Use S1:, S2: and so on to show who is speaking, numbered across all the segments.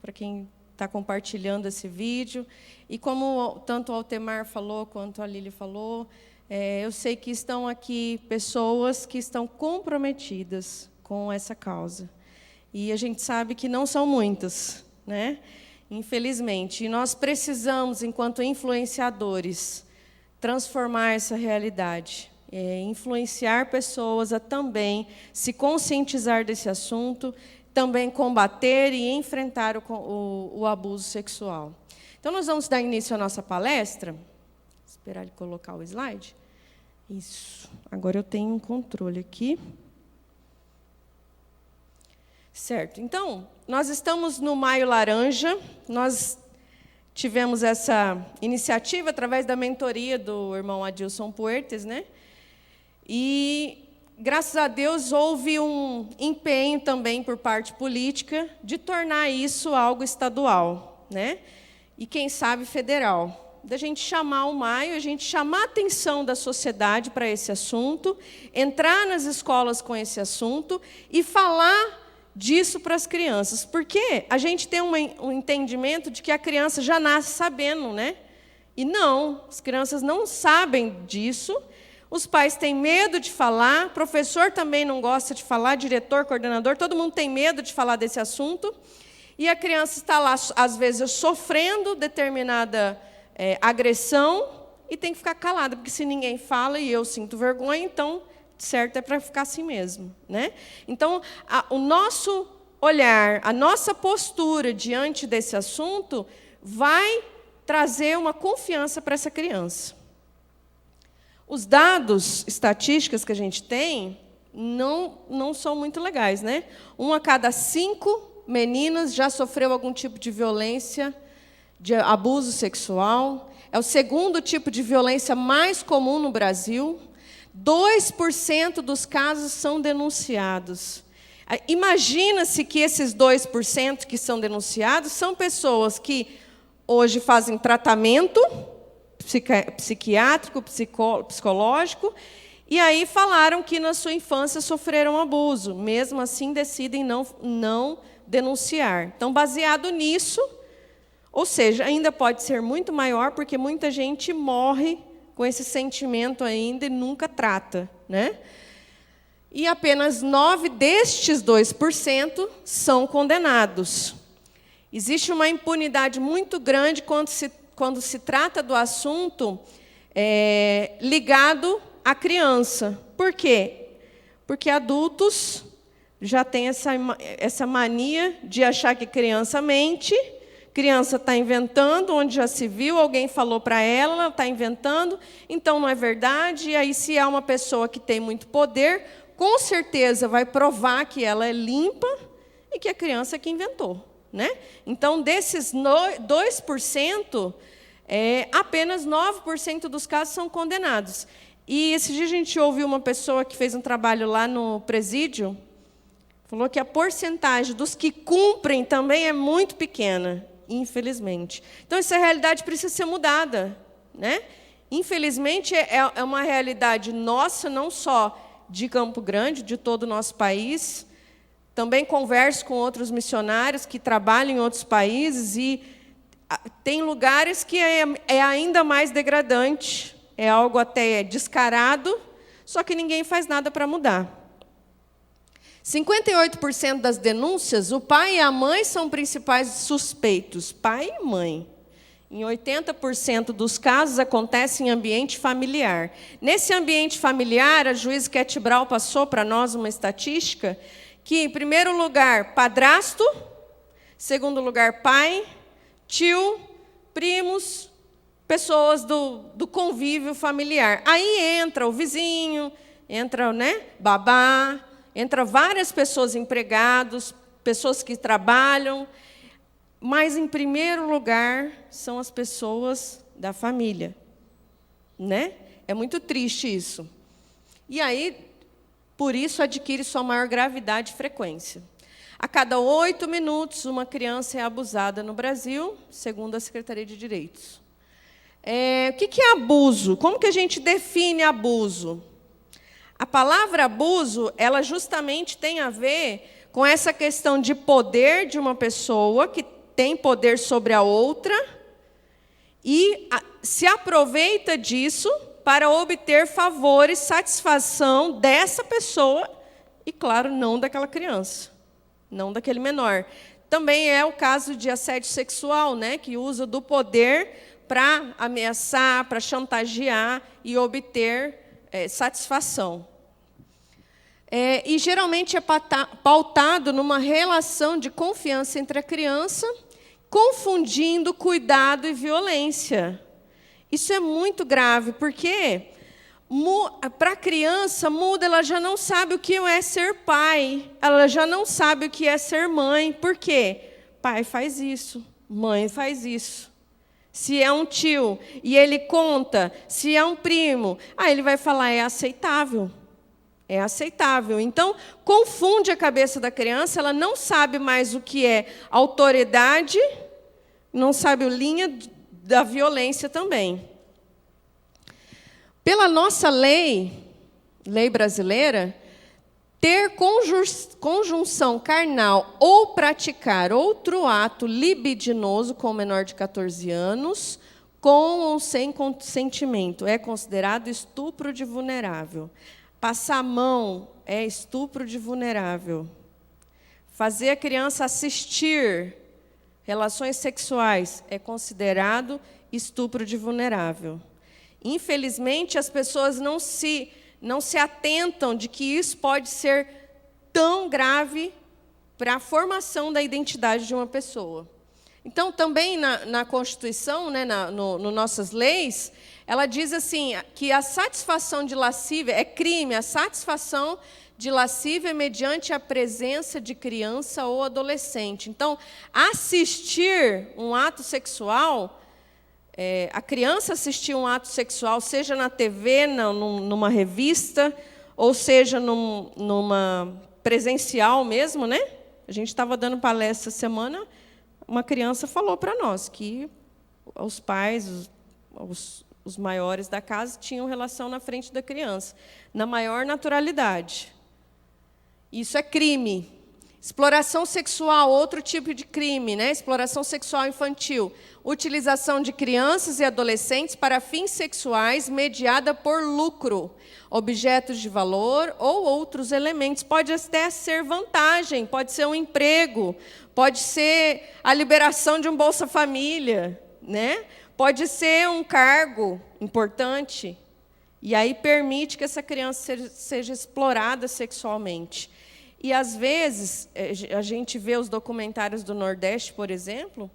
S1: para quem está compartilhando esse vídeo. E como tanto o Altemar falou, quanto a Lília falou, eu sei que estão aqui pessoas que estão comprometidas com essa causa. E a gente sabe que não são muitas, né? Infelizmente. E nós precisamos, enquanto influenciadores, transformar essa realidade. Influenciar pessoas a também se conscientizar desse assunto, também combater e enfrentar o abuso sexual. Então, nós vamos dar início à nossa palestra. Vou esperar ele colocar o slide. Isso. Agora eu tenho um controle aqui. Certo. Então, nós estamos no Maio Laranja. Nós tivemos essa iniciativa através da mentoria do irmão Adilson Puertes, né? E, graças a Deus, houve um empenho também por parte política de tornar isso algo estadual, né? E, quem sabe, federal. Da gente chamar o Maio, a gente chamar a atenção da sociedade para esse assunto, entrar nas escolas com esse assunto e falar disso para as crianças. Porque a gente tem um entendimento de que a criança já nasce sabendo, né? E não, as crianças não sabem disso. Os pais têm medo de falar, professor também não gosta de falar, diretor, coordenador, todo mundo tem medo de falar desse assunto. E a criança está lá, às vezes, sofrendo determinada agressão e tem que ficar calada, porque se ninguém fala e eu sinto vergonha, então, certo, é para ficar assim mesmo, né? Então, o nosso olhar, a nossa postura diante desse assunto vai trazer uma confiança para essa criança. Os dados estatísticos que a gente tem não são muito legais, né? 1 a cada 5 meninas já sofreu algum tipo de violência, de abuso sexual. É o segundo tipo de violência mais comum no Brasil. 2% dos casos são denunciados. Imagina-se que esses 2% que são denunciados são pessoas que hoje fazem tratamento psiquiátrico, psicológico, e aí falaram que na sua infância sofreram abuso. Mesmo assim, decidem não denunciar. Então, baseado nisso, ou seja, ainda pode ser muito maior, porque muita gente morre com esse sentimento ainda e nunca trata, né? E apenas 9 destes 2% são condenados. Existe uma impunidade muito grande quando se trata do assunto ligado à criança. Por quê? Porque adultos já têm essa mania de achar que criança mente, criança está inventando, onde já se viu, alguém falou para ela está inventando, então não é verdade. E aí, se há uma pessoa que tem muito poder, com certeza vai provar que ela é limpa e que a criança é que inventou, né? Então, desses 2%, apenas 9% dos casos são condenados. E esse dia a gente ouviu uma pessoa que fez um trabalho lá no presídio, falou que a porcentagem dos que cumprem também é muito pequena, infelizmente. Então, essa realidade precisa ser mudada, né? Infelizmente, é uma realidade nossa, não só de Campo Grande, de todo o nosso país. Também converso com outros missionários que trabalham em outros países e tem lugares que é ainda mais degradante, é algo até descarado, só que ninguém faz nada para mudar. 58% das denúncias, o pai e a mãe são principais suspeitos, pai e mãe. Em 80% dos casos, acontece em ambiente familiar. Nesse ambiente familiar, a juíza Cat Brau passou para nós uma estatística que, em primeiro lugar, padrasto, segundo lugar, pai, tio, primos, pessoas do convívio familiar. Aí entra o vizinho, entra, né, babá, entra várias pessoas, empregados, pessoas que trabalham, mas, em primeiro lugar, são as pessoas da família, né? É muito triste isso. E aí, por isso, adquire sua maior gravidade e frequência. A cada 8 minutos, uma criança é abusada no Brasil, segundo a Secretaria de Direitos. O que é abuso? Como que a gente define abuso? A palavra abuso, ela justamente tem a ver com essa questão de poder de uma pessoa que tem poder sobre a outra e se aproveita disso para obter favores, satisfação dessa pessoa e, claro, não daquela criança, não daquele menor. Também é o caso de assédio sexual, né, que usa do poder para ameaçar, para chantagear e obter satisfação. E geralmente é pautado numa relação de confiança entre a criança, confundindo cuidado e violência. Isso é muito grave, porque para a criança muda, ela já não sabe o que é ser pai, ela já não sabe o que é ser mãe. Por quê? Pai faz isso, mãe faz isso. Se é um tio e ele conta, se é um primo, ele vai falar, é aceitável. É aceitável. Então, confunde a cabeça da criança, ela não sabe mais o que é autoridade, não sabe a linha da violência também. Pela nossa lei brasileira, ter conjunção carnal ou praticar outro ato libidinoso com o menor de 14 anos, com ou sem consentimento, é considerado estupro de vulnerável. Passar a mão é estupro de vulnerável. Fazer a criança assistir relações sexuais é considerado estupro de vulnerável. Infelizmente, as pessoas não se atentam de que isso pode ser tão grave para a formação da identidade de uma pessoa. Então, também na Constituição, né, no nossas leis, ela diz assim, que a satisfação de lascívia é crime, a satisfação de lascívia mediante a presença de criança ou adolescente. Então, assistir um ato sexual, a criança assistir um ato sexual, seja na TV, numa revista, ou seja numa presencial mesmo, né? A gente estava dando palestra essa semana, uma criança falou para nós que os pais, os maiores da casa, tinham relação na frente da criança, na maior naturalidade. Isso é crime. Exploração sexual, outro tipo de crime, né? Exploração sexual infantil. Utilização de crianças e adolescentes para fins sexuais mediada por lucro, objetos de valor ou outros elementos. Pode até ser vantagem, pode ser um emprego, pode ser a liberação de um Bolsa Família, né? Pode ser um cargo importante. E aí permite que essa criança seja explorada sexualmente. E, às vezes, a gente vê os documentários do Nordeste, por exemplo,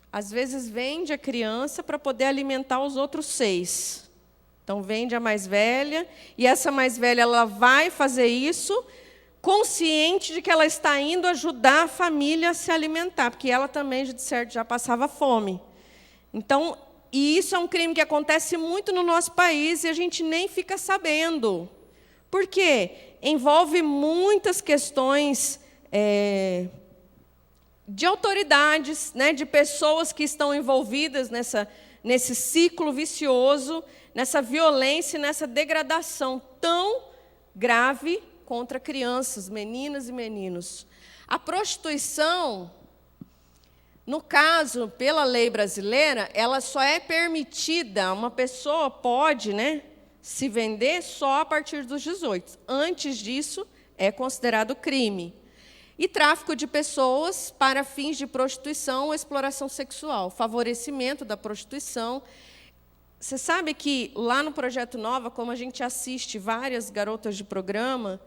S1: às vezes vende a criança para poder alimentar os outros 6. Então, vende a mais velha, e essa mais velha ela vai fazer isso consciente de que ela está indo ajudar a família a se alimentar, porque ela também, de certo, já passava fome. Então, e isso é um crime que acontece muito no nosso país e a gente nem fica sabendo. Por quê? Envolve muitas questões de autoridades, né, de pessoas que estão envolvidas nesse ciclo vicioso, nessa violência, nessa degradação tão grave contra crianças, meninas e meninos. A prostituição, no caso, pela lei brasileira, ela só é permitida, uma pessoa pode, né, se vender só a partir dos 18. Antes disso, é considerado crime. E tráfico de pessoas para fins de prostituição ou exploração sexual, favorecimento da prostituição. Você sabe que lá no Projeto Nova, como a gente assiste várias garotas de programa,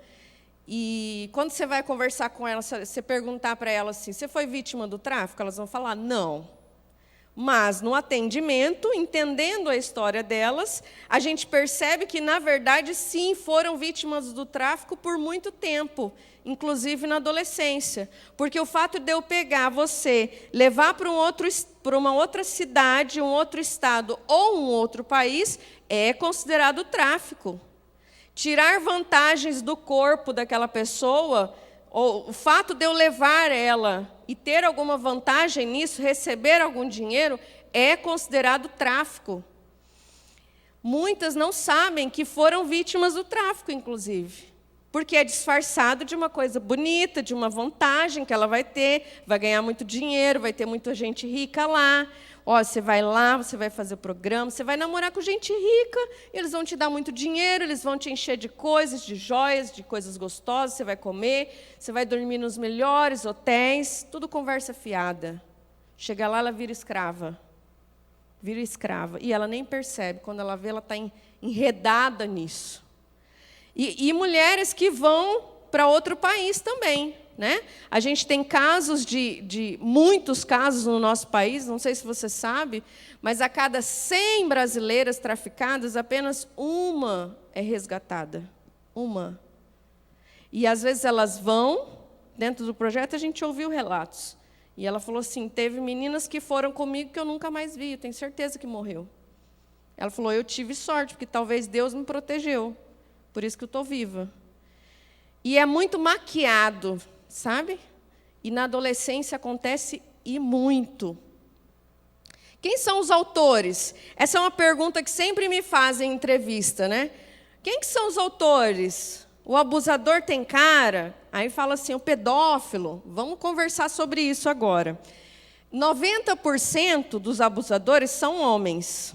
S1: e quando você vai conversar com elas, você perguntar para elas assim, você foi vítima do tráfico? Elas vão falar, não. Mas, no atendimento, entendendo a história delas, a gente percebe que, na verdade, sim, foram vítimas do tráfico por muito tempo, inclusive na adolescência. Porque o fato de eu pegar você, levar para uma outra cidade, um outro estado ou um outro país, é considerado tráfico. Tirar vantagens do corpo daquela pessoa, o fato de eu levar ela e ter alguma vantagem nisso, receber algum dinheiro, é considerado tráfico. Muitas não sabem que foram vítimas do tráfico, inclusive. Porque é disfarçado de uma coisa bonita, de uma vantagem que ela vai ter, vai ganhar muito dinheiro, vai ter muita gente rica lá. Ó, você vai lá, você vai fazer programa, você vai namorar com gente rica, eles vão te dar muito dinheiro, eles vão te encher de coisas, de joias, de coisas gostosas, você vai comer, você vai dormir nos melhores hotéis, tudo conversa fiada. Chega lá, ela vira escrava. Vira escrava. E ela nem percebe, quando ela vê, ela está enredada nisso. E mulheres que vão para outro país também. Né? A gente tem casos muitos casos no nosso país, não sei se você sabe, mas a cada 100 brasileiras traficadas, apenas uma é resgatada. Uma. E, às vezes, elas vão, dentro do projeto, a gente ouviu relatos. E ela falou assim, teve meninas que foram comigo que eu nunca mais vi, eu tenho certeza que morreu. Ela falou, eu tive sorte, porque talvez Deus me protegeu, por isso que eu estou viva. E é muito maquiado, sabe? E na adolescência acontece e muito. Quem são os autores? Essa é uma pergunta que sempre me fazem em entrevista, né? Quem que são os autores? O abusador tem cara? Aí fala assim, o pedófilo. Vamos conversar sobre isso agora. 90% dos abusadores são homens.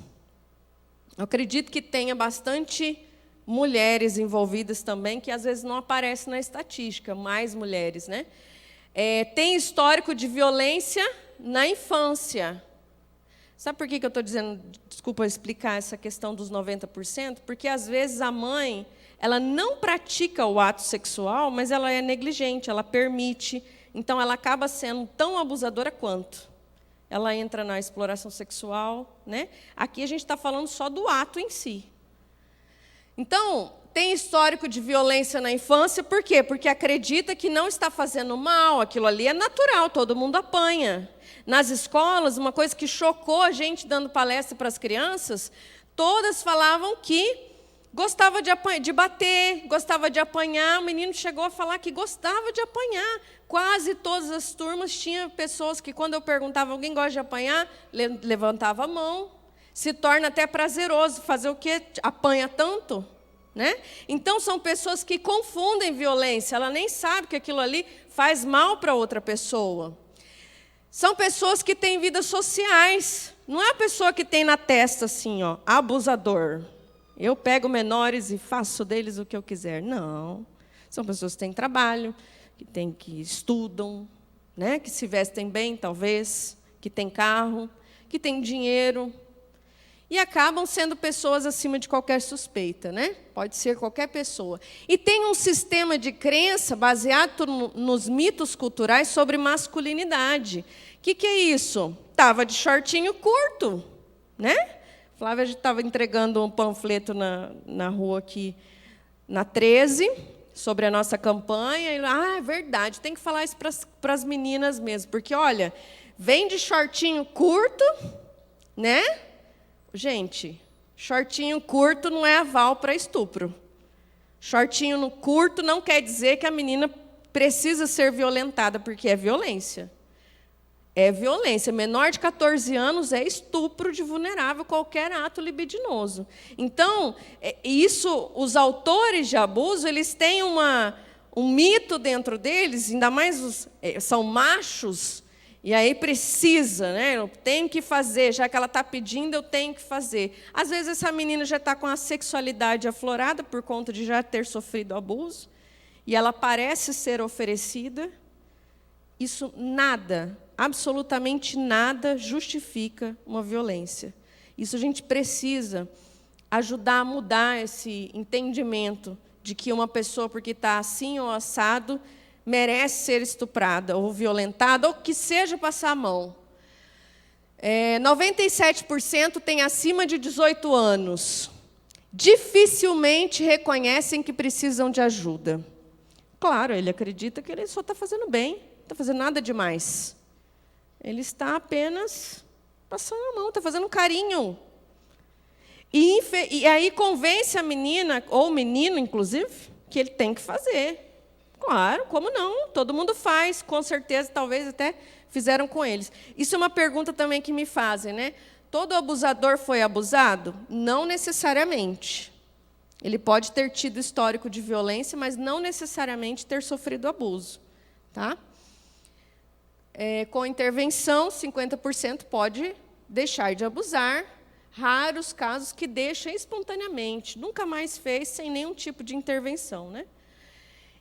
S1: Eu acredito que tenha bastante mulheres envolvidas também, que às vezes não aparecem na estatística, mais mulheres, né? Tem histórico de violência na infância. Sabe por que eu estou dizendo, desculpa explicar essa questão dos 90%? Porque, às vezes, a mãe ela não pratica o ato sexual, mas ela é negligente, ela permite, então ela acaba sendo tão abusadora quanto. Ela entra na exploração sexual, né? Aqui a gente está falando só do ato em si. Então, tem histórico de violência na infância, por quê? Porque acredita que não está fazendo mal, aquilo ali é natural, todo mundo apanha. Nas escolas, uma coisa que chocou a gente dando palestra para as crianças, todas falavam que gostava de bater, gostava de apanhar. O menino chegou a falar que gostava de apanhar. Quase todas as turmas tinham pessoas que, quando eu perguntava, alguém gosta de apanhar? Levantava a mão. Se torna até prazeroso fazer o quê? Apanha tanto, né? Então, são pessoas que confundem violência. Ela nem sabe que aquilo ali faz mal para outra pessoa. São pessoas que têm vidas sociais. Não é a pessoa que tem na testa assim, ó, abusador. Eu pego menores e faço deles o que eu quiser. Não. São pessoas que têm trabalho, que estudam, né? Que se vestem bem, talvez, que têm carro, que têm dinheiro. E acabam sendo pessoas acima de qualquer suspeita, né? Pode ser qualquer pessoa. E tem um sistema de crença baseado nos mitos culturais sobre masculinidade. O que é isso? Estava de shortinho curto, né? Flávia estava entregando um panfleto na rua aqui, na 13, sobre a nossa campanha. E, é verdade, tem que falar isso para as meninas mesmo. Porque, olha, vem de shortinho curto, né? Gente, shortinho curto não é aval para estupro. Shortinho curto não quer dizer que a menina precisa ser violentada, porque é violência. É violência. Menor de 14 anos é estupro de vulnerável, qualquer ato libidinoso. Então, os autores de abuso, eles têm um mito dentro deles, ainda mais são machos. E aí precisa, né? Eu tenho que fazer, já que ela está pedindo, eu tenho que fazer. Às vezes essa menina já está com a sexualidade aflorada por conta de já ter sofrido abuso, e ela parece ser oferecida. Isso nada, absolutamente nada, justifica uma violência. Isso a gente precisa ajudar a mudar esse entendimento de que uma pessoa, porque está assim ou assado, merece ser estuprada ou violentada, ou que seja passar a mão. 97% tem acima de 18 anos. Dificilmente reconhecem que precisam de ajuda. Claro, ele acredita que ele só está fazendo bem, não está fazendo nada demais. Ele está apenas passando a mão, está fazendo carinho. E aí convence a menina, ou o menino, inclusive, que ele tem que fazer. Claro, como não? Todo mundo faz, com certeza, talvez até fizeram com eles. Isso é uma pergunta também que me fazem, né? Todo abusador foi abusado? Não necessariamente. Ele pode ter tido histórico de violência, mas não necessariamente ter sofrido abuso. Tá? Com intervenção, 50% pode deixar de abusar. Raros casos que deixa espontaneamente, nunca mais fez sem nenhum tipo de intervenção, né?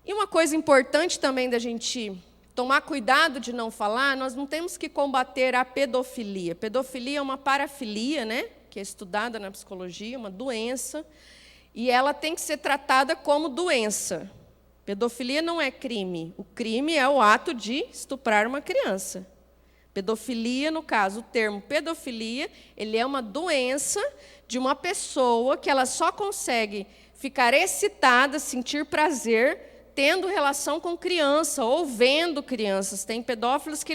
S1: E uma coisa importante também da gente tomar cuidado de não falar, nós não temos que combater a pedofilia. Pedofilia é uma parafilia, né? Que é estudada na psicologia, uma doença, e ela tem que ser tratada como doença. Pedofilia não é crime. O crime é o ato de estuprar uma criança. Pedofilia, no caso, o termo pedofilia, ele é uma doença de uma pessoa que ela só consegue ficar excitada, sentir prazer, tendo relação com criança, ou vendo crianças. Tem pedófilos que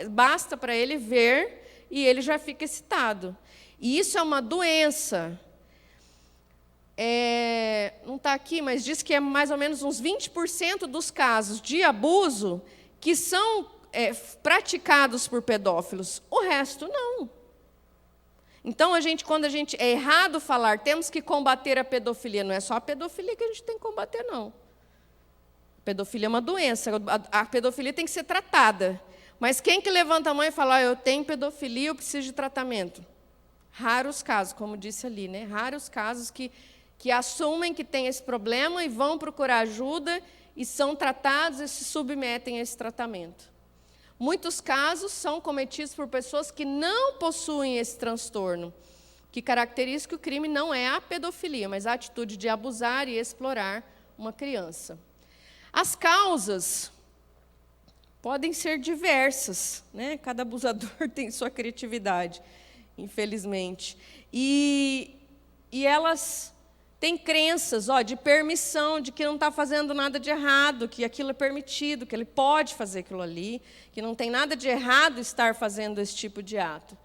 S1: basta para ele ver e ele já fica excitado. E isso é uma doença. Não está aqui, mas diz que é mais ou menos uns 20% dos casos de abuso que são praticados por pedófilos, o resto não. Então, quando é errado falar, temos que combater a pedofilia, não é só a pedofilia que a gente tem que combater, não. A pedofilia é uma doença, a pedofilia tem que ser tratada. Mas quem que levanta a mão e fala, eu tenho pedofilia, eu preciso de tratamento? Raros casos, como disse ali, né? Raros casos que assumem que têm esse problema e vão procurar ajuda e são tratados e se submetem a esse tratamento. Muitos casos são cometidos por pessoas que não possuem esse transtorno, que caracteriza que o crime não é a pedofilia, mas a atitude de abusar e explorar uma criança. As causas podem ser diversas, né? Cada abusador tem sua criatividade, infelizmente. E elas têm crenças de permissão, de que não está fazendo nada de errado, que aquilo é permitido, que ele pode fazer aquilo ali, que não tem nada de errado estar fazendo esse tipo de ato.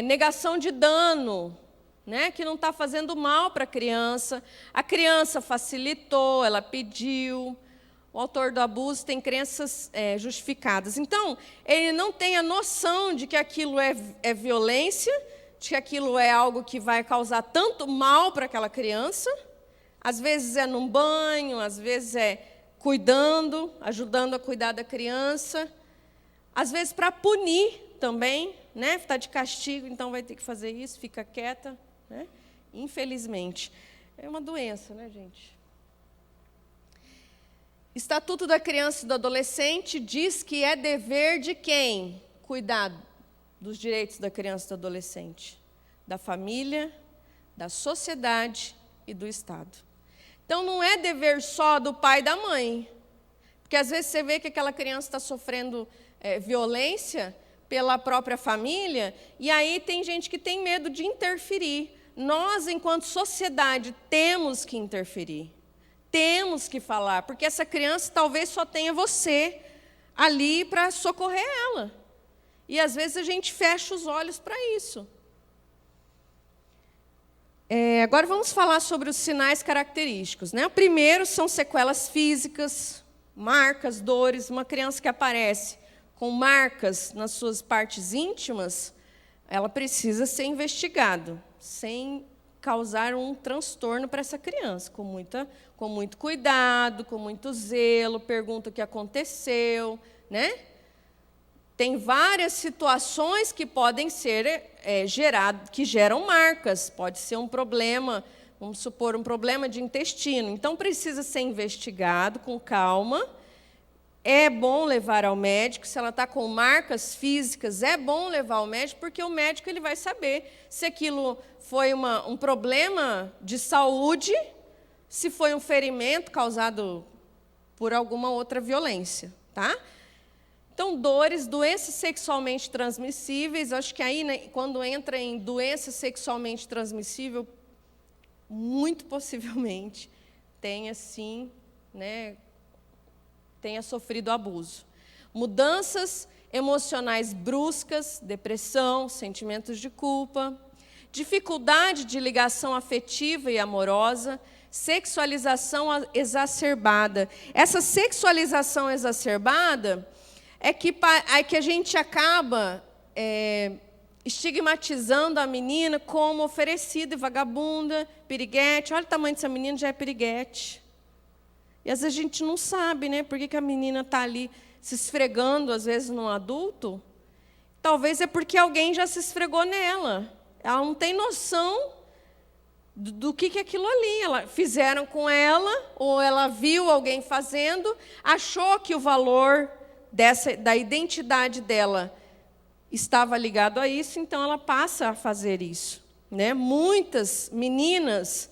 S1: Negação de dano, né? Que não está fazendo mal para a criança facilitou, ela pediu. O autor do abuso tem crenças justificadas. Então, ele não tem a noção de que aquilo é violência, de que aquilo é algo que vai causar tanto mal para aquela criança. Às vezes é num banho, às vezes é cuidando, ajudando a cuidar da criança. Às vezes para punir também, né? Está de castigo, então vai ter que fazer isso, fica quieta, né? Infelizmente. É uma doença, né, gente? Estatuto da Criança e do Adolescente diz que é dever de quem? Cuidar dos direitos da criança e do adolescente, da família, da sociedade e do Estado. Então, não é dever só do pai e da mãe, porque às vezes você vê que aquela criança está sofrendo violência pela própria família, e aí tem gente que tem medo de interferir. Nós, enquanto sociedade, temos que interferir, temos que falar, porque essa criança talvez só tenha você ali para socorrer ela. E, às vezes, a gente fecha os olhos para isso. Agora, vamos falar sobre os sinais característicos, né? O primeiro são sequelas físicas, marcas, dores. Uma criança que aparece com marcas nas suas partes íntimas, ela precisa ser investigada, sem causar um transtorno para essa criança, com muito cuidado, com muito zelo, pergunta o que aconteceu, né? Tem várias situações que podem ser que geram marcas. Pode ser um problema, vamos supor, um problema de intestino. Então, precisa ser investigado com calma. É bom levar ao médico. Se ela está com marcas físicas, é bom levar ao médico, porque o médico ele vai saber se aquilo foi um problema de saúde, se foi um ferimento causado por alguma outra violência, tá? Então, doenças sexualmente transmissíveis, acho que aí, né, quando entra em doença sexualmente transmissível, muito possivelmente tenha, sim, né, tenha sofrido abuso. Mudanças emocionais bruscas, depressão, sentimentos de culpa, dificuldade de ligação afetiva e amorosa, sexualização exacerbada. Essa sexualização exacerbada é que a gente acaba estigmatizando a menina como oferecida e vagabunda, piriguete. Olha o tamanho dessa menina, já é piriguete. E às vezes a gente não sabe, né? Por que a menina está ali se esfregando, às vezes, num adulto. Talvez é porque alguém já se esfregou nela. Ela não tem noção do que é aquilo ali. Fizeram com ela, ou ela viu alguém fazendo, achou que o valor da identidade dela estava ligado a isso, então ela passa a fazer isso. Né? Muitas meninas,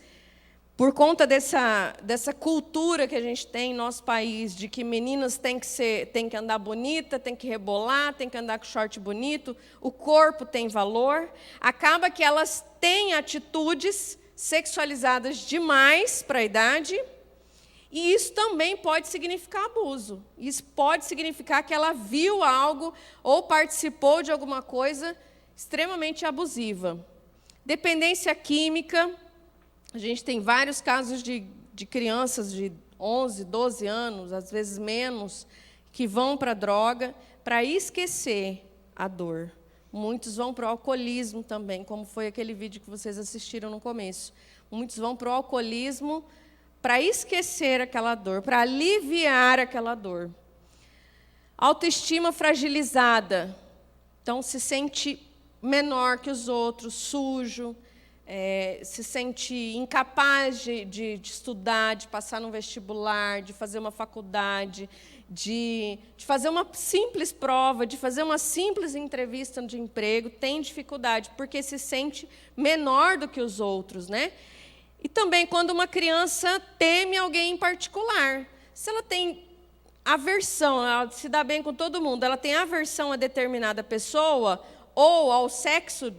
S1: por conta dessa cultura que a gente tem em nosso país, de que meninas têm que andar bonita, têm que rebolar, têm que andar com short bonito, o corpo tem valor, acaba que elas têm atitudes sexualizadas demais para a idade, e isso também pode significar abuso. Isso pode significar que ela viu algo ou participou de alguma coisa extremamente abusiva. Dependência química. A gente tem vários casos de crianças de 11, 12 anos, às vezes menos, que vão para a droga para esquecer a dor. Muitos vão para o alcoolismo também, como foi aquele vídeo que vocês assistiram no começo. Muitos vão para o alcoolismo para esquecer aquela dor, para aliviar aquela dor. Autoestima fragilizada. Então, se sente menor que os outros, sujo, se sente incapaz de estudar, de passar no vestibular, de fazer uma faculdade, de fazer uma simples prova, de fazer uma simples entrevista de emprego, tem dificuldade, porque se sente menor do que os outros, né? E também quando uma criança teme alguém em particular. Se ela tem aversão, ela se dá bem com todo mundo, ela tem aversão a determinada pessoa ou ao sexo,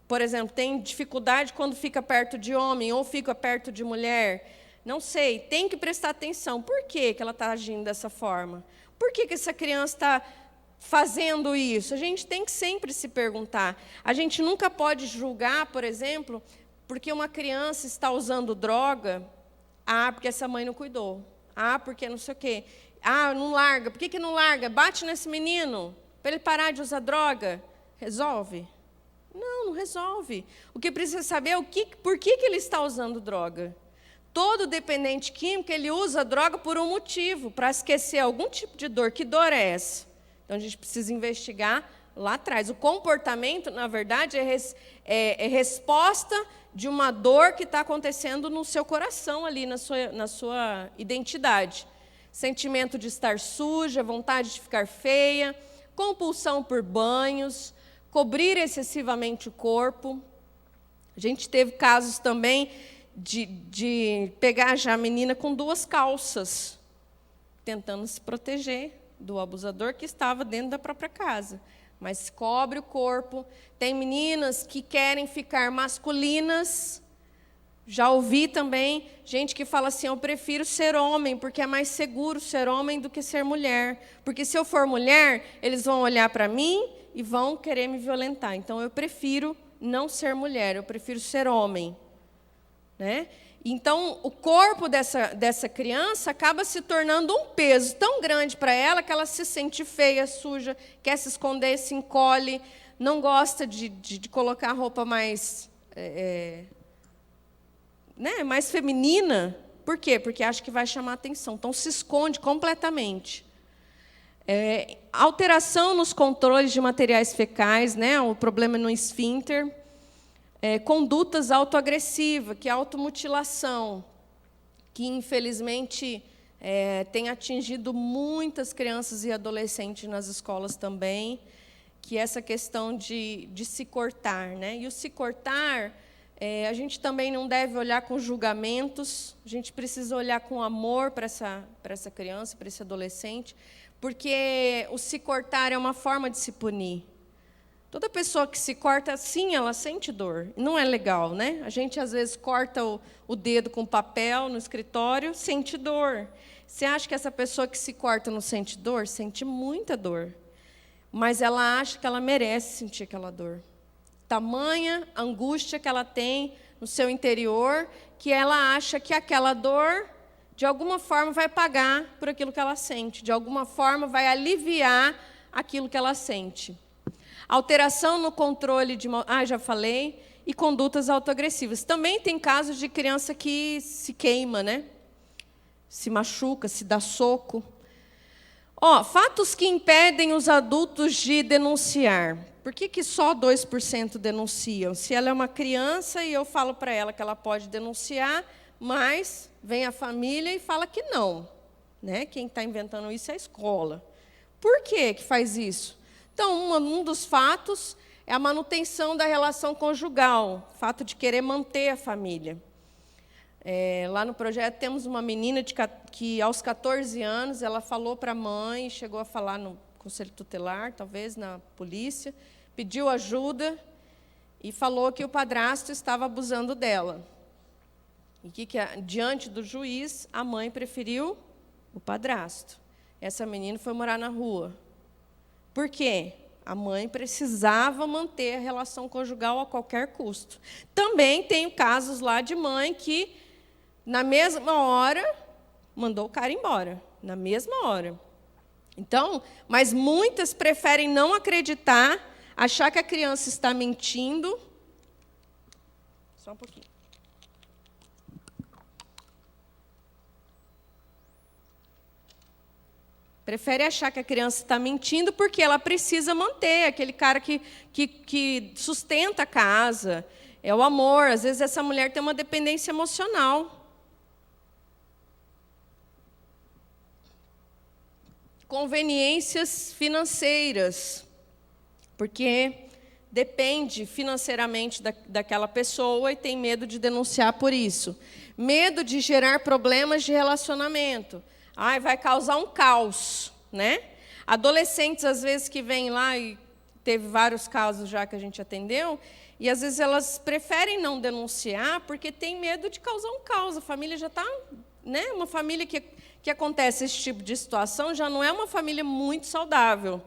S1: por exemplo, tem dificuldade quando fica perto de homem ou fica perto de mulher, não sei, tem que prestar atenção. Por que ela está agindo dessa forma? Por que essa criança está fazendo isso? A gente tem que sempre se perguntar. A gente nunca pode julgar, por exemplo, porque uma criança está usando droga, porque essa mãe não cuidou, porque não sei o quê, não larga, por que não larga? Bate nesse menino, para ele parar de usar droga. Resolve? Não resolve. O que precisa saber é por que ele está usando droga. Todo dependente químico, ele usa droga por um motivo, para esquecer algum tipo de dor. Que dor é essa? Então, a gente precisa investigar lá atrás. O comportamento, na verdade, é resposta de uma dor que está acontecendo no seu coração, ali na sua identidade. Sentimento de estar suja, vontade de ficar feia, compulsão por banhos, cobrir excessivamente o corpo. A gente teve casos também de pegar já a menina com 2 calças, tentando se proteger do abusador que estava dentro da própria casa. Mas cobre o corpo. Tem meninas que querem ficar masculinas. Já ouvi também gente que fala assim, eu prefiro ser homem, porque é mais seguro ser homem do que ser mulher. Porque se eu for mulher, eles vão olhar para mim e vão querer me violentar. Então, eu prefiro não ser mulher, eu prefiro ser homem. Né? Então, o corpo dessa criança acaba se tornando um peso tão grande para ela que ela se sente feia, suja, quer se esconder, se encolhe, não gosta de colocar roupa mais, mais feminina. Por quê? Porque acha que vai chamar atenção. Então, se esconde completamente. Alteração nos controles de materiais fecais, né? O problema no esfíncter. Condutas autoagressivas, que é a automutilação, que, infelizmente, tem atingido muitas crianças e adolescentes nas escolas também, que é essa questão de se cortar. Né? E o se cortar, a gente também não deve olhar com julgamentos, a gente precisa olhar com amor para essa criança, para esse adolescente, porque o se cortar é uma forma de se punir. Toda pessoa que se corta, sim, ela sente dor. Não é legal, né? A gente, às vezes, corta o dedo com papel no escritório, sente dor. Você acha que essa pessoa que se corta não sente dor? Sente muita dor. Mas ela acha que ela merece sentir aquela dor. Tamanha angústia que ela tem no seu interior, que ela acha que aquela dor, de alguma forma, vai pagar por aquilo que ela sente. De alguma forma, vai aliviar aquilo que ela sente. alteração no controle de... já falei. E condutas autoagressivas. Também tem casos de criança que se queima, né? Se machuca, se dá soco. Fatos que impedem os adultos de denunciar. Por que só 2% denunciam? Se ela é uma criança e eu falo para ela que ela pode denunciar, mas vem a família e fala que não. Né? Quem está inventando isso é a escola. Por que faz isso? Então, um dos fatos é a manutenção da relação conjugal, o fato de querer manter a família. Lá no projeto temos uma menina que, aos 14 anos, ela falou para a mãe, chegou a falar no conselho tutelar, talvez na polícia, pediu ajuda e falou que o padrasto estava abusando dela. E diante do juiz, a mãe preferiu o padrasto. Essa menina foi morar na rua. Por quê? A mãe precisava manter a relação conjugal a qualquer custo. Também tenho casos lá de mãe que, na mesma hora, mandou o cara embora. Na mesma hora. Então, mas muitas preferem não acreditar, achar que a criança está mentindo. Só um pouquinho. Prefere achar que a criança está mentindo porque ela precisa manter aquele cara que sustenta a casa. É o amor. Às vezes, essa mulher tem uma dependência emocional. Conveniências financeiras. Porque depende financeiramente daquela pessoa e tem medo de denunciar por isso. Medo de gerar problemas de relacionamento. Vai causar um caos, né? Adolescentes, às vezes, que vêm lá, e teve vários casos já que a gente atendeu, e às vezes elas preferem não denunciar porque tem medo de causar um caos. A família já está... Né? Uma família que acontece esse tipo de situação já não é uma família muito saudável.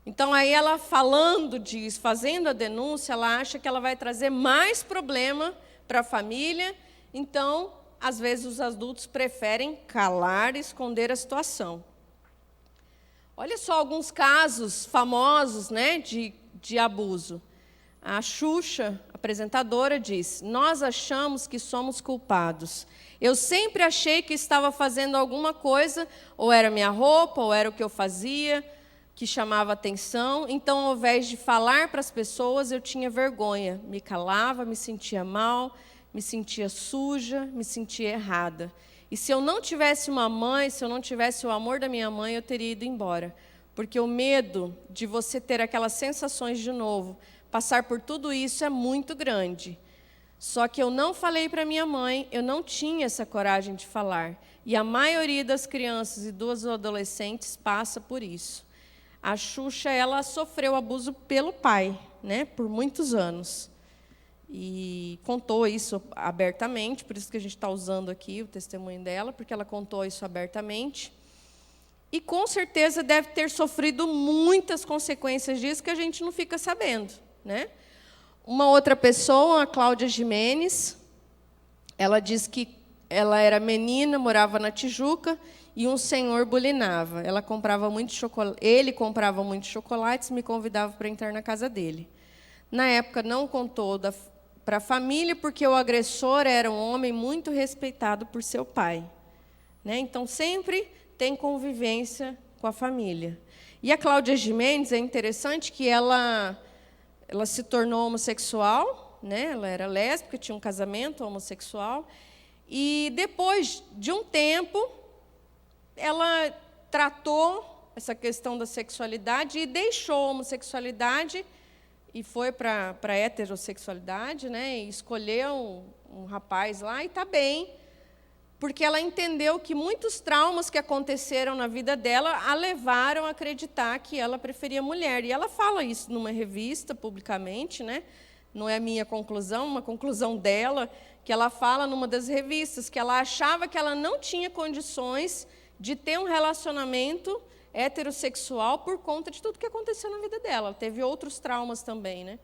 S1: Então, aí ela falando disso, fazendo a denúncia, ela acha que ela vai trazer mais problema para a família. Então, às vezes, os adultos preferem calar e esconder a situação. Olha só alguns casos famosos, né, de abuso. A Xuxa, apresentadora, diz: nós achamos que somos culpados. Eu sempre achei que estava fazendo alguma coisa, ou era minha roupa, ou era o que eu fazia, que chamava atenção. Então, ao invés de falar para as pessoas, eu tinha vergonha. Me calava, me sentia mal, me sentia suja, me sentia errada. E se eu não tivesse uma mãe, se eu não tivesse o amor da minha mãe, eu teria ido embora. Porque o medo de você ter aquelas sensações de novo, passar por tudo isso é muito grande. Só que eu não falei para minha mãe, eu não tinha essa coragem de falar. E a maioria das crianças e dos adolescentes passa por isso. A Xuxa, ela sofreu abuso pelo pai, né, por muitos anos. E contou isso abertamente, por isso que a gente está usando aqui o testemunho dela, porque ela contou isso abertamente. E, com certeza, deve ter sofrido muitas consequências disso que a gente não fica sabendo, né? Uma outra pessoa, a Cláudia Gimenez, ela diz que ela era menina, morava na Tijuca, e um senhor bulinava. Ele comprava muitos chocolates e me convidava para entrar na casa dele. Na época, não contou para a família, porque o agressor era um homem muito respeitado por seu pai. Né? Então, sempre tem convivência com a família. E a Cláudia Gimenez, é interessante que ela se tornou homossexual, né? Ela era lésbica, tinha um casamento homossexual, e depois de um tempo, ela tratou essa questão da sexualidade e deixou a homossexualidade e foi para a heterossexualidade, né? E escolheu um rapaz lá e está bem, porque ela entendeu que muitos traumas que aconteceram na vida dela a levaram a acreditar que ela preferia mulher. E ela fala isso numa revista, publicamente, né? Não é minha conclusão, uma conclusão dela, que ela fala numa das revistas, que ela achava que ela não tinha condições de ter um relacionamento heterossexual por conta de tudo que aconteceu na vida dela. Ela teve outros traumas também, né?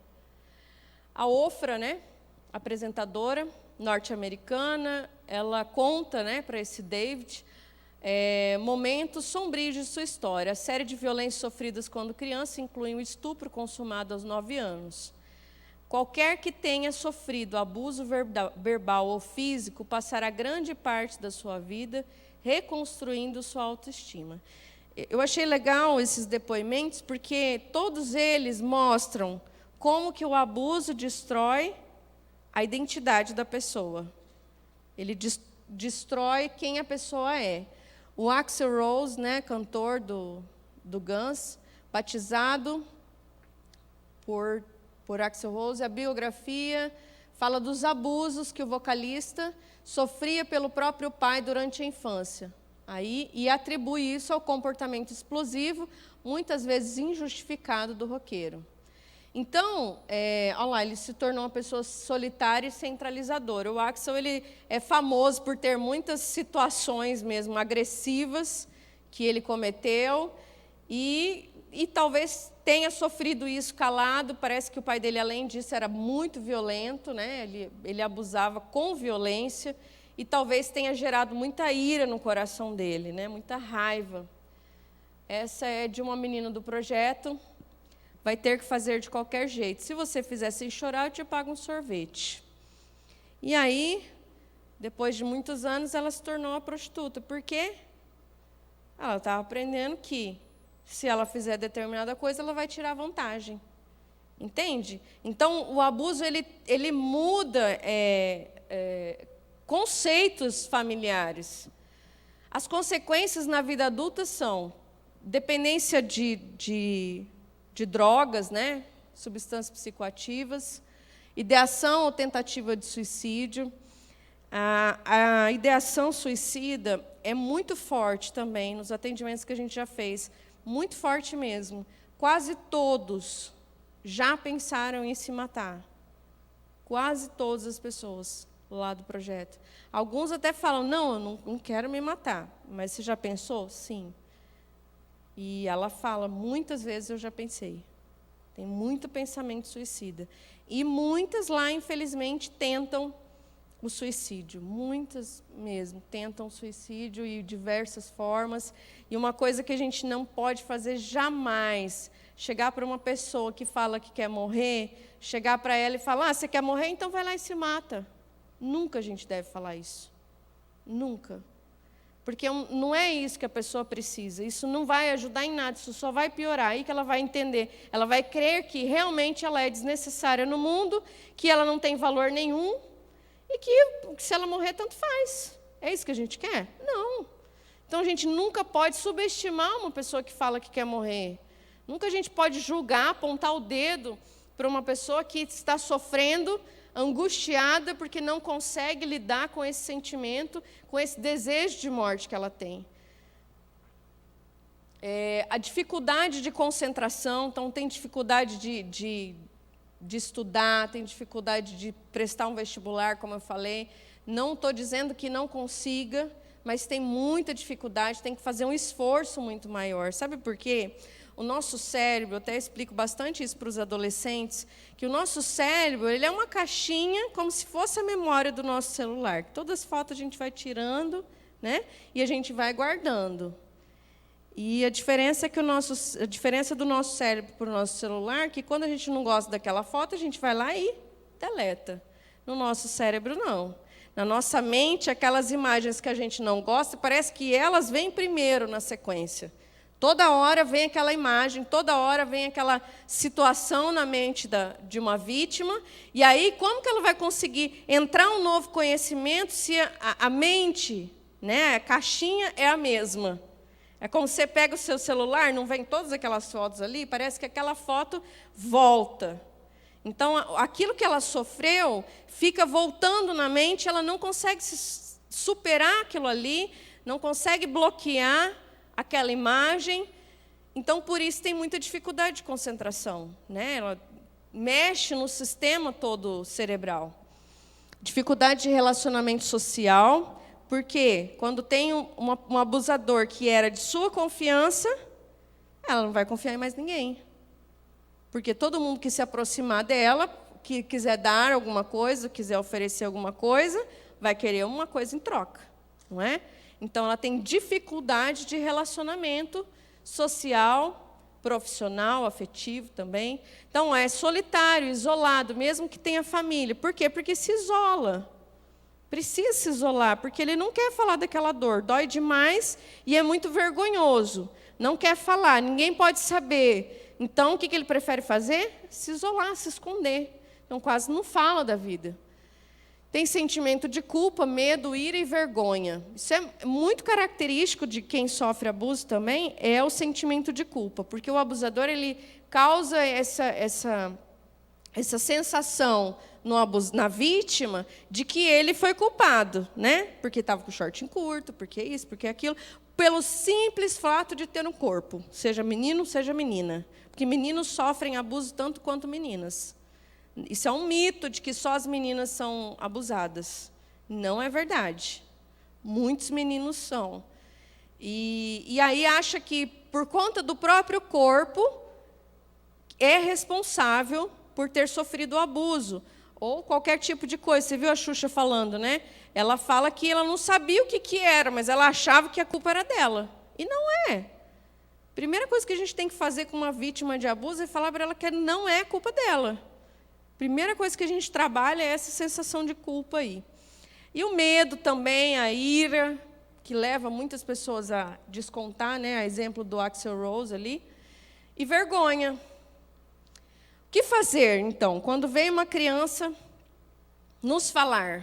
S1: A Ofra, né, apresentadora norte-americana, ela conta, né, para esse David momentos sombrios de sua história. A série de violências sofridas quando criança inclui o estupro consumado aos 9 anos. Qualquer que tenha sofrido abuso verbal ou físico passará grande parte da sua vida reconstruindo sua autoestima. Eu achei legal esses depoimentos porque todos eles mostram como que o abuso destrói a identidade da pessoa. Ele destrói quem a pessoa é. O Axl Rose, né, cantor do Guns, batizado por Axl Rose, a biografia fala dos abusos que o vocalista sofria pelo próprio pai durante a infância. E atribui isso ao comportamento explosivo, muitas vezes injustificado, do roqueiro. Então, olha lá, ele se tornou uma pessoa solitária e centralizadora. O Axl, ele é famoso por ter muitas situações mesmo agressivas que ele cometeu e talvez tenha sofrido isso calado. Parece que o pai dele, além disso, era muito violento, né? Ele abusava com violência e talvez tenha gerado muita ira no coração dele, né? Muita raiva. Essa é de uma menina do projeto. Vai ter que fazer de qualquer jeito. Se você fizer sem chorar, eu te pago um sorvete. E aí, depois de muitos anos, ela se tornou uma prostituta. Por quê? Ela estava aprendendo que, se ela fizer determinada coisa, ela vai tirar vantagem. Entende? Então, o abuso ele muda conceitos familiares. As consequências na vida adulta são dependência de drogas, né? Substâncias psicoativas, ideação ou tentativa de suicídio. A ideação suicida é muito forte também nos atendimentos que a gente já fez, muito forte mesmo. Quase todos já pensaram em se matar. Quase todas as pessoas lá do projeto. Alguns até falam, não, eu não quero me matar. Mas você já pensou? Sim. E ela fala, muitas vezes eu já pensei. Tem muito pensamento suicida. E muitas lá, infelizmente, tentam o suicídio. Muitas mesmo tentam o suicídio de diversas formas. E uma coisa que a gente não pode fazer jamais, chegar para uma pessoa que fala que quer morrer, chegar para ela e falar, você quer morrer? Então vai lá e se mata. Nunca a gente deve falar isso. Nunca. Porque não é isso que a pessoa precisa. Isso não vai ajudar em nada, isso só vai piorar. Aí que ela vai entender. Ela vai crer que realmente ela é desnecessária no mundo, que ela não tem valor nenhum, e que se ela morrer, tanto faz. É isso que a gente quer? Não. Então, a gente nunca pode subestimar uma pessoa que fala que quer morrer. Nunca a gente pode julgar, apontar o dedo para uma pessoa que está sofrendo, angustiada, porque não consegue lidar com esse sentimento, com esse desejo de morte que ela tem. A dificuldade de concentração, então tem dificuldade de estudar, tem dificuldade de prestar um vestibular, como eu falei. Não estou dizendo que não consiga, mas tem muita dificuldade, tem que fazer um esforço muito maior. Sabe por quê? O nosso cérebro, eu até explico bastante isso para os adolescentes, que o nosso cérebro ele é uma caixinha como se fosse a memória do nosso celular. Todas as fotos a gente vai tirando, né? E a gente vai guardando. E a diferença é que a diferença do nosso cérebro para o nosso celular é que quando a gente não gosta daquela foto, a gente vai lá e deleta. No nosso cérebro, não. Na nossa mente, aquelas imagens que a gente não gosta, parece que elas vêm primeiro na sequência. Toda hora vem aquela imagem, toda hora vem aquela situação na mente de uma vítima. E aí, como que ela vai conseguir entrar um novo conhecimento se a mente, né, a caixinha é a mesma? É como você pega o seu celular, não vem todas aquelas fotos ali, parece que aquela foto volta. Então, aquilo que ela sofreu fica voltando na mente, ela não consegue superar aquilo ali, não consegue bloquear aquela imagem. Então, por isso, tem muita dificuldade de concentração, né? Ela mexe no sistema todo cerebral. Dificuldade de relacionamento social, porque quando tem um abusador que era de sua confiança, ela não vai confiar em mais ninguém. Porque todo mundo que se aproximar dela, que quiser dar alguma coisa, quiser oferecer alguma coisa, vai querer uma coisa em troca, não é? Então, ela tem dificuldade de relacionamento social, profissional, afetivo também. Então, é solitário, isolado, mesmo que tenha família. Por quê? Porque se isola. Precisa se isolar, porque ele não quer falar daquela dor. Dói demais e é muito vergonhoso. Não quer falar, ninguém pode saber. Então, o que ele prefere fazer? Se isolar, se esconder. Então, quase não fala da vida. Tem sentimento de culpa, medo, ira e vergonha. Isso é muito característico de quem sofre abuso também, é o sentimento de culpa. Porque o abusador, ele causa essa sensação na vítima de que ele foi culpado, né? Porque estava com o shortinho curto, porque isso, porque aquilo, pelo simples fato de ter um corpo, seja menino, seja menina. Porque meninos sofrem abuso tanto quanto meninas. Isso é um mito de que só as meninas são abusadas. Não é verdade. Muitos meninos são. E aí acha que, por conta do próprio corpo, é responsável por ter sofrido o abuso. Ou qualquer tipo de coisa. Você viu a Xuxa falando, né? Ela fala que ela não sabia o que era, mas ela achava que a culpa era dela. E não é. Primeira coisa que a gente tem que fazer com uma vítima de abuso é falar para ela que não é culpa dela. Primeira coisa que a gente trabalha é essa sensação de culpa aí. E o medo também, a ira, que leva muitas pessoas a descontar, né? A exemplo do Axl Rose ali. E vergonha. O que fazer, então, quando vem uma criança nos falar?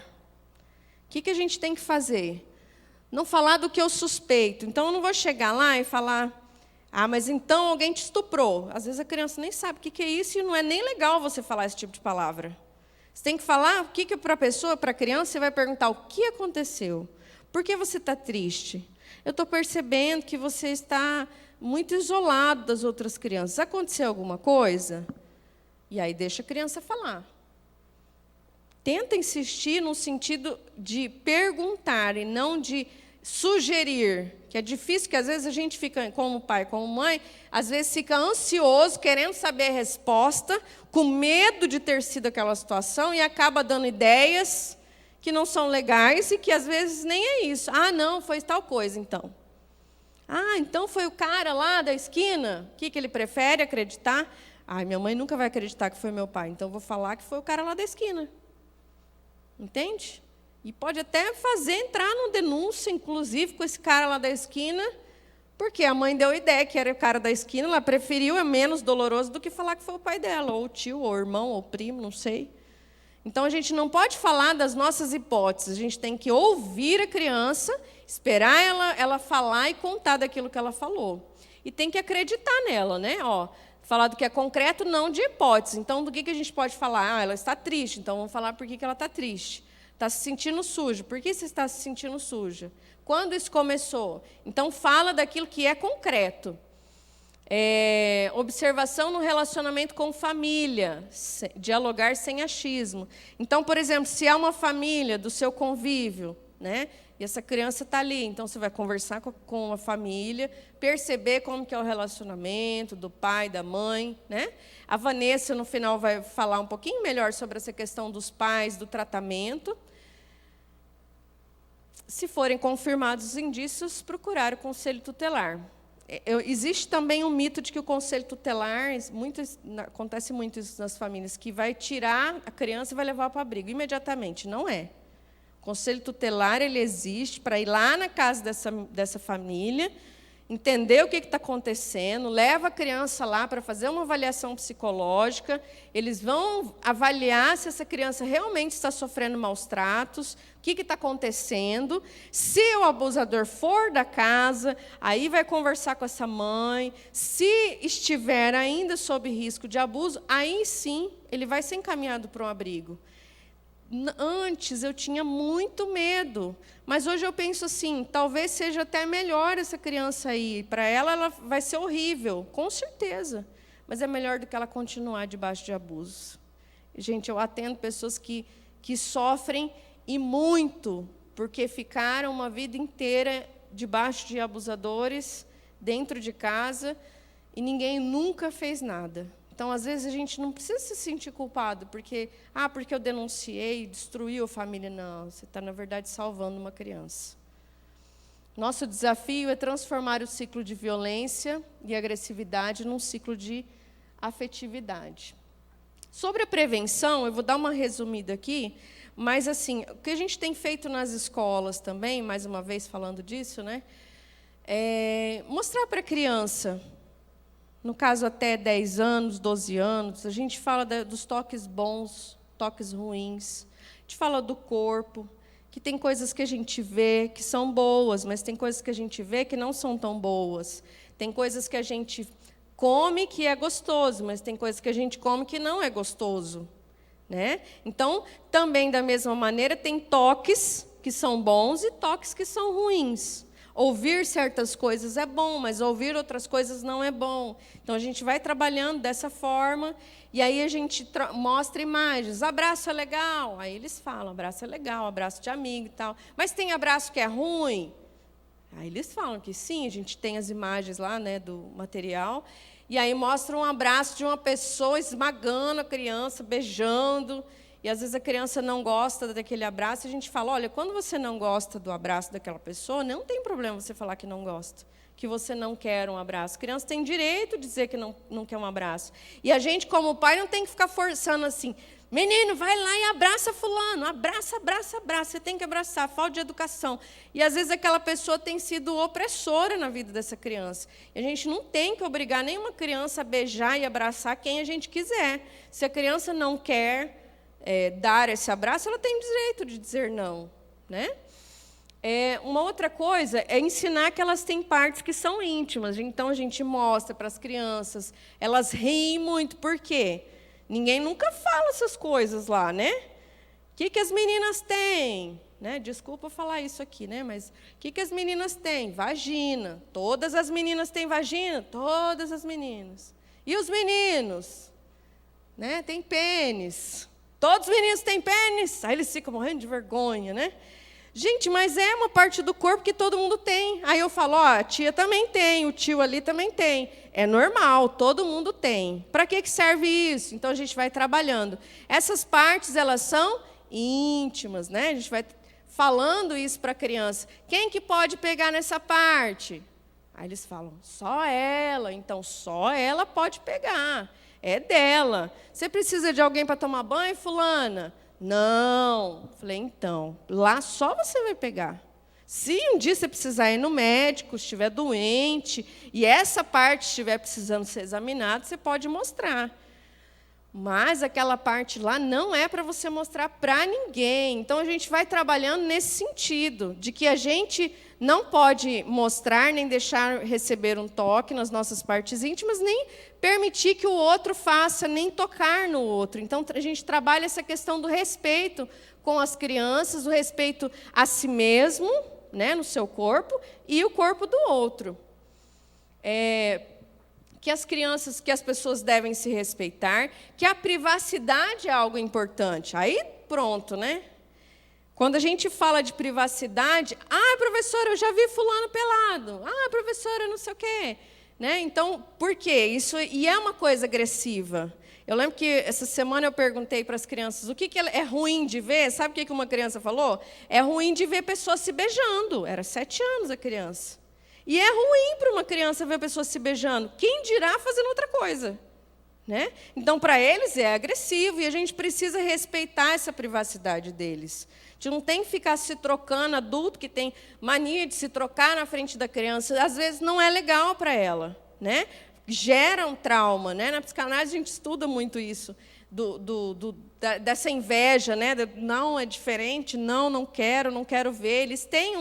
S1: O que a gente tem que fazer? Não falar do que eu suspeito. Então, eu não vou chegar lá e falar, mas então alguém te estuprou. Às vezes a criança nem sabe o que é isso e não é nem legal você falar esse tipo de palavra. Você tem que falar o que para a pessoa, para a criança, você vai perguntar o que aconteceu. Por que você está triste? Eu estou percebendo que você está muito isolado das outras crianças. Aconteceu alguma coisa? E aí deixa a criança falar. Tenta insistir no sentido de perguntar e não de sugerir, que é difícil, que às vezes a gente fica, como pai, como mãe, às vezes fica ansioso, querendo saber a resposta, com medo de ter sido aquela situação e acaba dando ideias que não são legais e que às vezes nem é isso. Não, foi tal coisa, então. Então foi o cara lá da esquina? O que ele prefere acreditar? Minha mãe nunca vai acreditar que foi meu pai, então eu vou falar que foi o cara lá da esquina. Entende? E pode até entrar numa denúncia, inclusive, com esse cara lá da esquina, porque a mãe deu ideia que era o cara da esquina, ela preferiu, é menos doloroso do que falar que foi o pai dela, ou o tio, ou o irmão, ou o primo, não sei. Então, a gente não pode falar das nossas hipóteses, a gente tem que ouvir a criança, esperar ela falar e contar daquilo que ela falou. E tem que acreditar nela, né? Falar do que é concreto, não de hipótese. Então, do que a gente pode falar? Ela está triste, então vamos falar por que ela está triste. Está se sentindo suja. Por que você está se sentindo suja? Quando isso começou? Então, fala daquilo que é concreto. Observação no relacionamento com família. Dialogar sem achismo. Então, por exemplo, se há uma família do seu convívio, né? E essa criança está ali, então você vai conversar com a família, perceber como que é o relacionamento do pai, da mãe, né? A Vanessa, no final, vai falar um pouquinho melhor sobre essa questão dos pais, do tratamento. Se forem confirmados os indícios, procurar o conselho tutelar. Existe também um mito de que o conselho tutelar, acontece muito isso nas famílias, que vai tirar a criança e vai levar para o abrigo imediatamente. Não é. O conselho tutelar ele existe para ir lá na casa dessa família, entender o que está acontecendo, leva a criança lá para fazer uma avaliação psicológica, eles vão avaliar se essa criança realmente está sofrendo maus tratos, o que está acontecendo. Se o abusador for da casa, aí vai conversar com essa mãe. Se estiver ainda sob risco de abuso, aí sim ele vai ser encaminhado para um abrigo. Antes eu tinha muito medo, mas hoje eu penso assim, talvez seja até melhor essa criança aí. Para ela vai ser horrível, com certeza, mas é melhor do que ela continuar debaixo de abuso. Gente, eu atendo pessoas que sofrem e muito, porque ficaram uma vida inteira debaixo de abusadores, dentro de casa, e ninguém nunca fez nada. Então, às vezes, a gente não precisa se sentir culpado, porque eu denunciei, destruiu a família. Não, você está, na verdade, salvando uma criança. Nosso desafio é transformar o ciclo de violência e agressividade num ciclo de afetividade. Sobre a prevenção, eu vou dar uma resumida aqui, mas assim, o que a gente tem feito nas escolas também, mais uma vez falando disso, né, é mostrar para a criança, no caso até 10 anos, 12 anos, a gente fala dos toques bons, toques ruins, a gente fala do corpo, que tem coisas que a gente vê que são boas, mas tem coisas que a gente vê que não são tão boas. Tem coisas que a gente come que é gostoso, mas tem coisas que a gente come que não é gostoso, né? Então, também, da mesma maneira, tem toques que são bons e toques que são ruins. Ouvir certas coisas é bom, mas ouvir outras coisas não é bom. Então, a gente vai trabalhando dessa forma, e aí a gente mostra imagens. Abraço é legal. Aí eles falam, abraço é legal, abraço de amigo e tal. Mas tem abraço que é ruim? Aí eles falam que sim, a gente tem as imagens lá, né, do material, e aí mostra um abraço de uma pessoa esmagando a criança, beijando, e às vezes a criança não gosta daquele abraço, e a gente fala, olha, quando você não gosta do abraço daquela pessoa, não tem problema você falar que não gosta, que você não quer um abraço. A criança tem direito de dizer que não quer um abraço. E a gente, como pai, não tem que ficar forçando assim, menino, vai lá e abraça fulano, abraça, abraça, abraça, você tem que abraçar, falta de educação. E às vezes aquela pessoa tem sido opressora na vida dessa criança. E a gente não tem que obrigar nenhuma criança a beijar e abraçar quem a gente quiser. Se a criança não quer dar esse abraço, ela tem direito de dizer não, né? Uma outra coisa é ensinar que elas têm partes que são íntimas. Então, a gente mostra para as crianças, elas riem muito, por quê? Ninguém nunca fala essas coisas lá, né? O que as meninas têm? Né? Desculpa falar isso aqui, né? Mas o que as meninas têm? Vagina. Todas as meninas têm vagina? Todas as meninas. E os meninos? Né? Tem pênis. Todos os meninos têm pênis? Aí eles ficam morrendo de vergonha, né? Gente, mas é uma parte do corpo que todo mundo tem. Aí eu falo, ó, a tia também tem, o tio ali também tem. É normal, todo mundo tem. Para que serve isso? Então, a gente vai trabalhando. Essas partes, elas são íntimas, né? A gente vai falando isso para a criança. Quem que pode pegar nessa parte? Aí eles falam, só ela. Então, só ela pode pegar. É dela. Você precisa de alguém para tomar banho, fulana? Não. Falei, então, lá só você vai pegar. Se um dia você precisar ir no médico, estiver doente, e essa parte estiver precisando ser examinada, você pode mostrar. Mas aquela parte lá não é para você mostrar para ninguém. Então, a gente vai trabalhando nesse sentido, de que a gente não pode mostrar, nem deixar receber um toque nas nossas partes íntimas, nem permitir que o outro faça, nem tocar no outro. Então, a gente trabalha essa questão do respeito com as crianças, o respeito a si mesmo, né, no seu corpo, e o corpo do outro. Que as crianças, que as pessoas devem se respeitar, que a privacidade é algo importante. Aí, pronto, né? Quando a gente fala de privacidade, professora, eu já vi fulano pelado. Professora, não sei o quê. Né? Então, por quê? Isso e é uma coisa agressiva. Eu lembro que essa semana eu perguntei para as crianças o que é ruim de ver. Sabe o que uma criança falou? É ruim de ver pessoas se beijando. Era 7 anos a criança. E é ruim para uma criança ver pessoas se beijando. Quem dirá fazendo outra coisa? Né? Então, para eles é agressivo e a gente precisa respeitar essa privacidade deles. A gente não tem que ficar se trocando, adulto que tem mania de se trocar na frente da criança. Às vezes não é legal para ela. Né? Gera um trauma. Né? Na psicanálise a gente estuda muito isso, dessa inveja. Né? Não, é diferente, não quero ver. Eles têm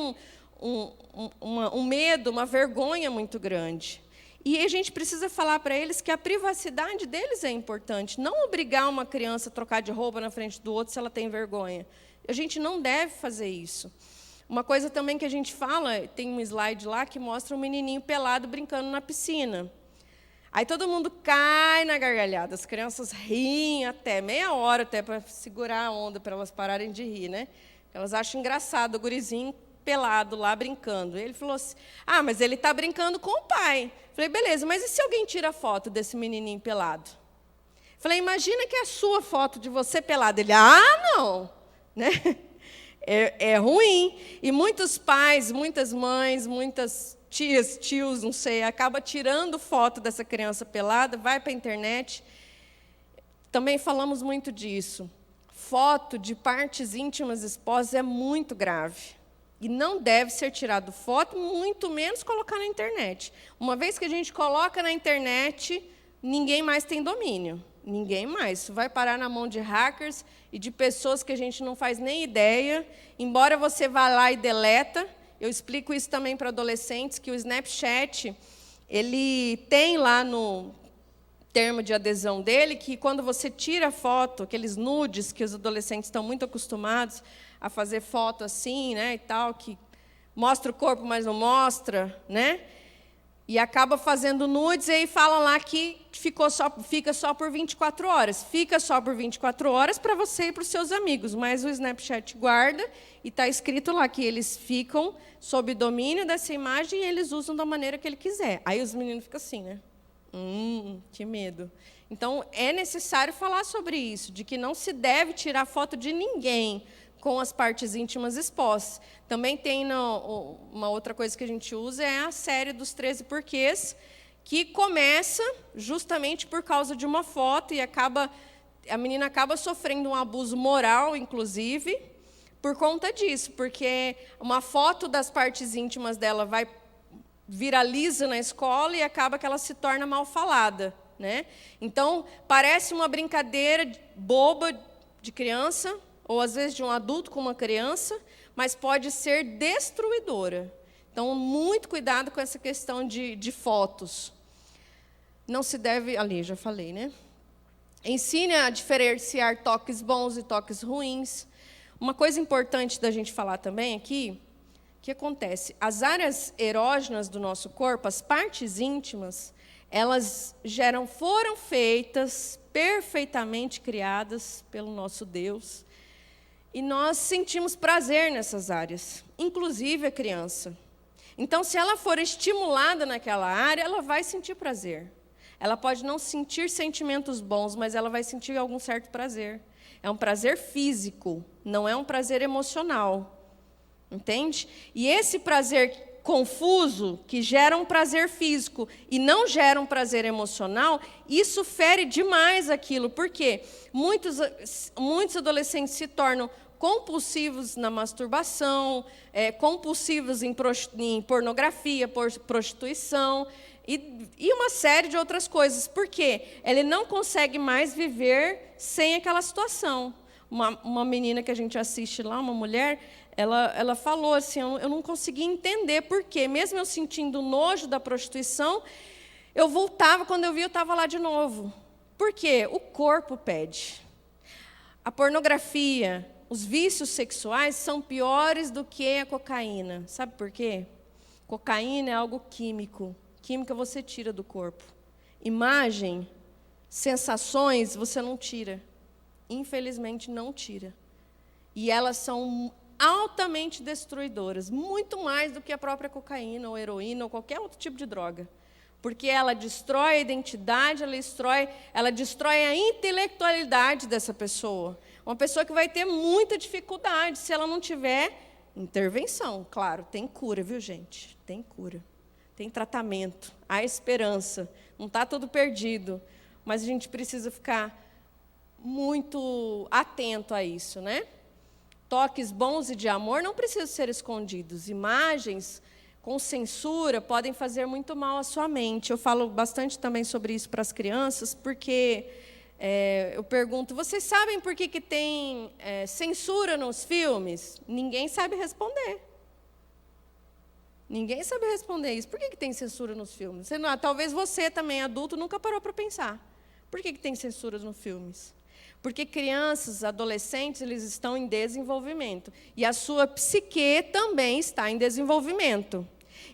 S1: um medo, uma vergonha muito grande. E a gente precisa falar para eles que a privacidade deles é importante. Não obrigar uma criança a trocar de roupa na frente do outro se ela tem vergonha. A gente não deve fazer isso. Uma coisa também que a gente fala, tem um slide lá que mostra um menininho pelado brincando na piscina. Aí todo mundo cai na gargalhada. As crianças riem até meia hora até para segurar a onda, para elas pararem de rir. Né? Elas acham engraçado o gurizinho pelado lá brincando. Ele falou assim, mas ele está brincando com o pai. Falei, beleza, mas e se alguém tira foto desse menininho pelado? Falei, imagina que é a sua foto de você pelado. Ele, não. Né? É ruim. E muitos pais, muitas mães, muitas tias, tios, não sei, acaba tirando foto dessa criança pelada, vai para a internet. Também falamos muito disso. Foto de partes íntimas expostas é muito grave. E não deve ser tirado foto, muito menos colocar na internet. Uma vez que a gente coloca na internet, ninguém mais tem domínio. Ninguém mais. Isso vai parar na mão de hackers e de pessoas que a gente não faz nem ideia. Embora você vá lá e deleta, eu explico isso também para adolescentes, que o Snapchat, ele tem lá no termo de adesão dele, que quando você tira a foto, aqueles nudes que os adolescentes estão muito acostumados a fazer foto assim, né, e tal, que mostra o corpo, mas não mostra, né? E acaba fazendo nudes, e aí falam lá que fica só por 24 horas. Fica só por 24 horas para você e para os seus amigos, mas o Snapchat guarda e está escrito lá que eles ficam sob domínio dessa imagem e eles usam da maneira que ele quiser. Aí os meninos ficam assim, né? Que medo. Então, é necessário falar sobre isso, de que não se deve tirar foto de ninguém com as partes íntimas expostas. Também tem uma outra coisa que a gente usa, é a série dos 13 porquês, que começa justamente por causa de uma foto e a menina acaba sofrendo um abuso moral, inclusive, por conta disso, porque uma foto das partes íntimas dela viraliza na escola e acaba que ela se torna mal falada, né? Então, parece uma brincadeira boba de criança, ou às vezes de um adulto com uma criança, mas pode ser destruidora. Então, muito cuidado com essa questão de fotos. Não se deve... Ali, já falei, né? Ensine a diferenciar toques bons e toques ruins. Uma coisa importante da gente falar também aqui, o que acontece? As áreas erógenas do nosso corpo, as partes íntimas, elas foram feitas, perfeitamente criadas pelo nosso Deus, e nós sentimos prazer nessas áreas, inclusive a criança. Então, se ela for estimulada naquela área, ela vai sentir prazer. Ela pode não sentir sentimentos bons, mas ela vai sentir algum certo prazer. É um prazer físico, não é um prazer emocional. Entende? E esse prazer confuso, que gera um prazer físico e não gera um prazer emocional, isso fere demais aquilo. Por quê? Muitos adolescentes se tornam compulsivos na masturbação, compulsivos em pornografia, prostituição e uma série de outras coisas. Por quê? Ele não consegue mais viver sem aquela situação. Uma menina que a gente assiste lá, uma mulher, ela falou assim, eu não conseguia entender por quê. Mesmo eu sentindo nojo da prostituição, eu voltava, quando eu via, eu estava lá de novo. Por quê? O corpo pede. A pornografia, os vícios sexuais são piores do que a cocaína. Sabe por quê? Cocaína é algo químico. Química você tira do corpo. Imagem, sensações, você não tira. Infelizmente, não tira. E elas são altamente destruidoras, muito mais do que a própria cocaína ou heroína ou qualquer outro tipo de droga. Porque ela destrói a identidade, ela destrói a intelectualidade dessa pessoa. Uma pessoa que vai ter muita dificuldade se ela não tiver intervenção. Claro, tem cura, viu, gente? Tem cura. Tem tratamento, há esperança. Não está tudo perdido, mas a gente precisa ficar muito atento a isso, né? Toques bons e de amor não precisam ser escondidos. Imagens com censura podem fazer muito mal à sua mente. Eu falo bastante também sobre isso para as crianças, porque eu pergunto, vocês sabem por que tem censura nos filmes? Ninguém sabe responder. Ninguém sabe responder isso. Por que tem censura nos filmes? Talvez você também, adulto, nunca parou para pensar. Por que tem censura nos filmes? Porque crianças, adolescentes, eles estão em desenvolvimento. E a sua psique também está em desenvolvimento.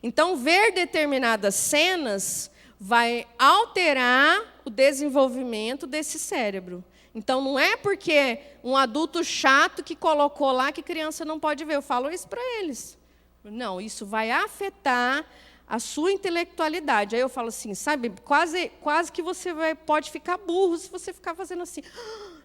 S1: Então, ver determinadas cenas vai alterar o desenvolvimento desse cérebro. Então, não é porque um adulto chato que colocou lá que criança não pode ver. Eu falo isso para eles. Não, isso vai afetar a sua intelectualidade. Aí eu falo assim, sabe, quase que você pode ficar burro se você ficar fazendo assim.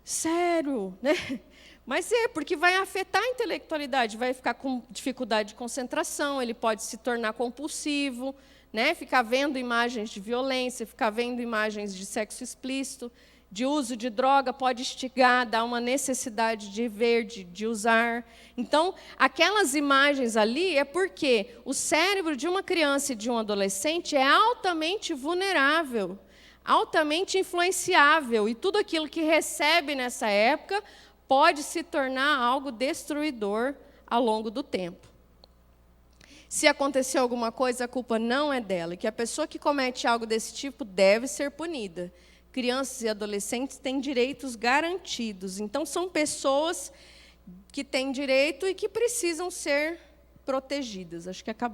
S1: Sério, né? Mas porque vai afetar a intelectualidade, vai ficar com dificuldade de concentração, ele pode se tornar compulsivo, né? Ficar vendo imagens de violência, ficar vendo imagens de sexo explícito, de uso de droga, pode instigar, dar uma necessidade de ver, de usar. Então, aquelas imagens ali é porque o cérebro de uma criança e de um adolescente é altamente vulnerável, altamente influenciável, e tudo aquilo que recebe nessa época pode se tornar algo destruidor ao longo do tempo. Se acontecer alguma coisa, a culpa não é dela, e que a pessoa que comete algo desse tipo deve ser punida. Crianças e adolescentes têm direitos garantidos, então são pessoas que têm direito e que precisam ser protegidas. Acho que acabou.